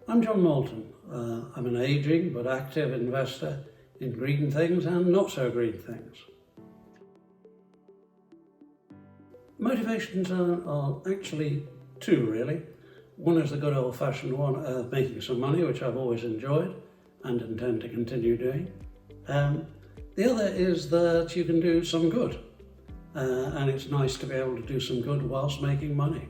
I'm John Moulton. I'm an ageing but active investor in green things and not so green things. Motivations are actually two, really. One is the good old-fashioned one of making some money, which I've always enjoyed and intend to continue doing. The other is that you can do some good, and it's nice to be able to do some good whilst making money.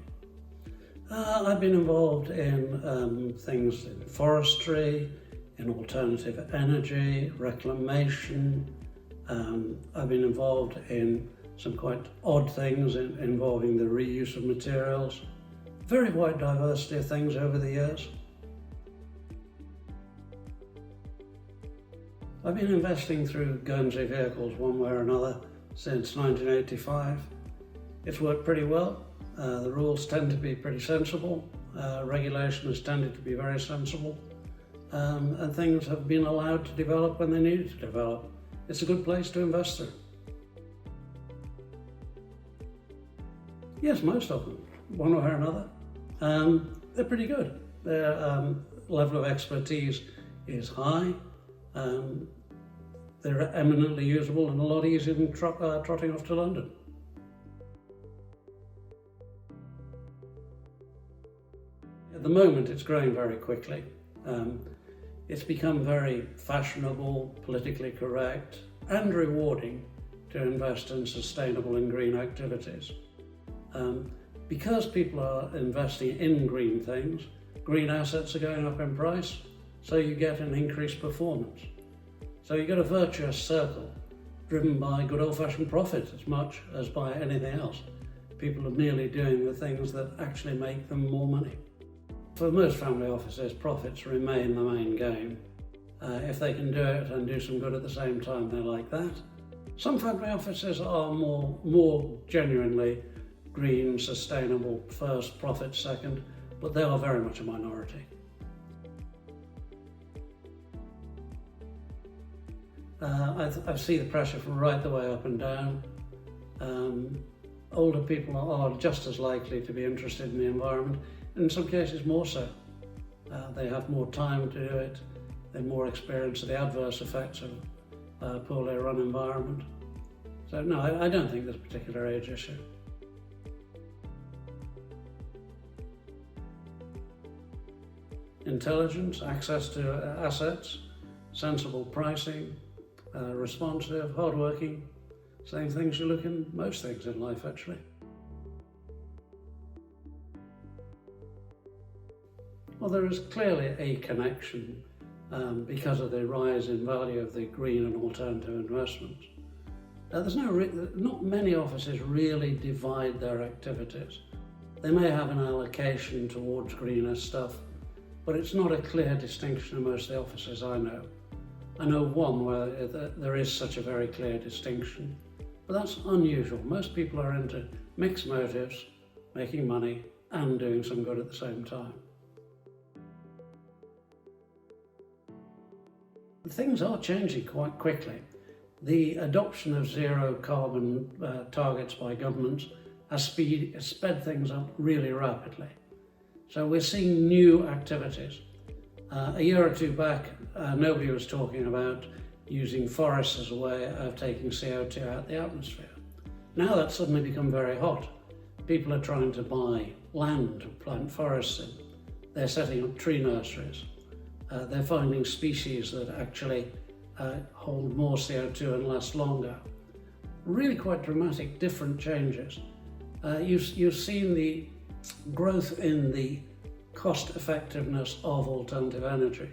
I've been involved in things in forestry, in alternative energy, reclamation. I've been involved in some quite odd things involving the reuse of materials. Very wide diversity of things over the years. I've been investing through Guernsey vehicles one way or another since 1985. It's worked pretty well. The rules tend to be pretty sensible. Regulation has tended to be very sensible. And things have been allowed to develop when they needed to develop. It's a good place to invest in. Yes, most of them, one way or another. They're pretty good. Their level of expertise is high. They're eminently usable and a lot easier than trotting off to London. At the moment, it's growing very quickly. It's become very fashionable, politically correct, and rewarding to invest in sustainable and green activities. Because people are investing in green things, green assets are going up in price, so you get an increased performance. So you get a virtuous circle driven by good old-fashioned profit as much as by anything else. People are merely doing the things that actually make them more money. For most family offices, profits remain the main game. If they can do it and do some good at the same time, they like that. Some family offices are more genuinely green, sustainable first, profit second, but they are very much a minority. I see the pressure from right the way up and down. Older people are just as likely to be interested in the environment, in some cases more so. They have more time to do it, they're more experienced of the adverse effects of a poorly run environment. So no, I don't think there's a particular age issue. Intelligence, access to assets, sensible pricing, responsive, hardworking, same things you look in most things in life actually. Well, there is clearly a connection because of the rise in value of the green and alternative investments. Not many offices really divide their activities. They may have an allocation towards greener stuff, but it's not a clear distinction in most of the offices I know. I know one where there is such a very clear distinction, but that's unusual. Most people are into mixed motives, making money and doing some good at the same time. Things are changing quite quickly. The adoption of zero carbon targets by governments has sped things up really rapidly. So we're seeing new activities. A year or two back, nobody was talking about using forests as a way of taking CO2 out of the atmosphere. Now that's suddenly become very hot. People are trying to buy land to plant forests in. They're setting up tree nurseries. They're finding species that actually hold more CO2 and last longer. Really quite dramatic, different changes. You've seen the growth in the cost effectiveness of alternative energy.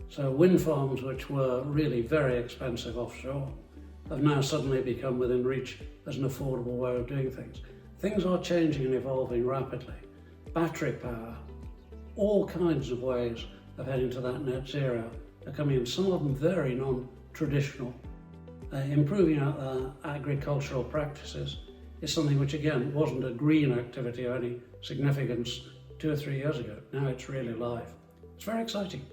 So wind farms, which were really very expensive offshore, have now suddenly become within reach as an affordable way of doing things. Things are changing and evolving rapidly. Battery power, all kinds of ways of heading to that net zero are coming in, some of them very non-traditional. Improving our agricultural practices is something which again wasn't a green activity of any significance 2 or 3 years ago. Now it's really live. It's very exciting.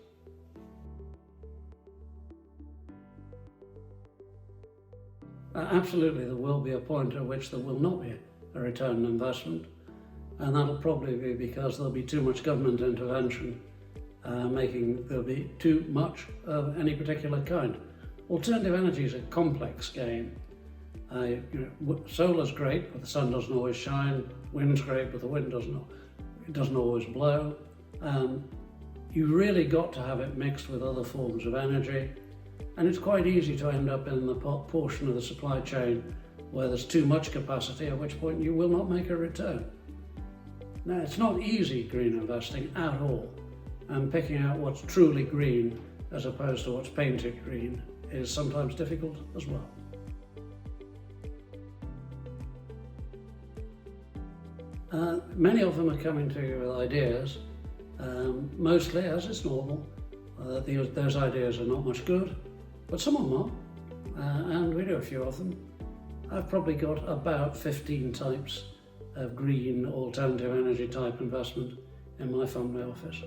Absolutely, there will be a point at which there will not be a return on investment, and that'll probably be because there'll be too much government intervention making there be too much of any particular kind. Alternative energy is a complex game. Solar's great, but the sun doesn't always shine. Wind's great, but the wind doesn't always blow. You really got to have it mixed with other forms of energy, and it's quite easy to end up in the portion of the supply chain where there's too much capacity, at which point you will not make a return. Now, it's not easy green investing at all, and picking out what's truly green as opposed to what's painted green is sometimes difficult as well. Many of them are coming to you with ideas, mostly, as is normal, those ideas are not much good, but some of them are, and we do a few of them. I've probably got about 15 types of green alternative energy type investment in my family office.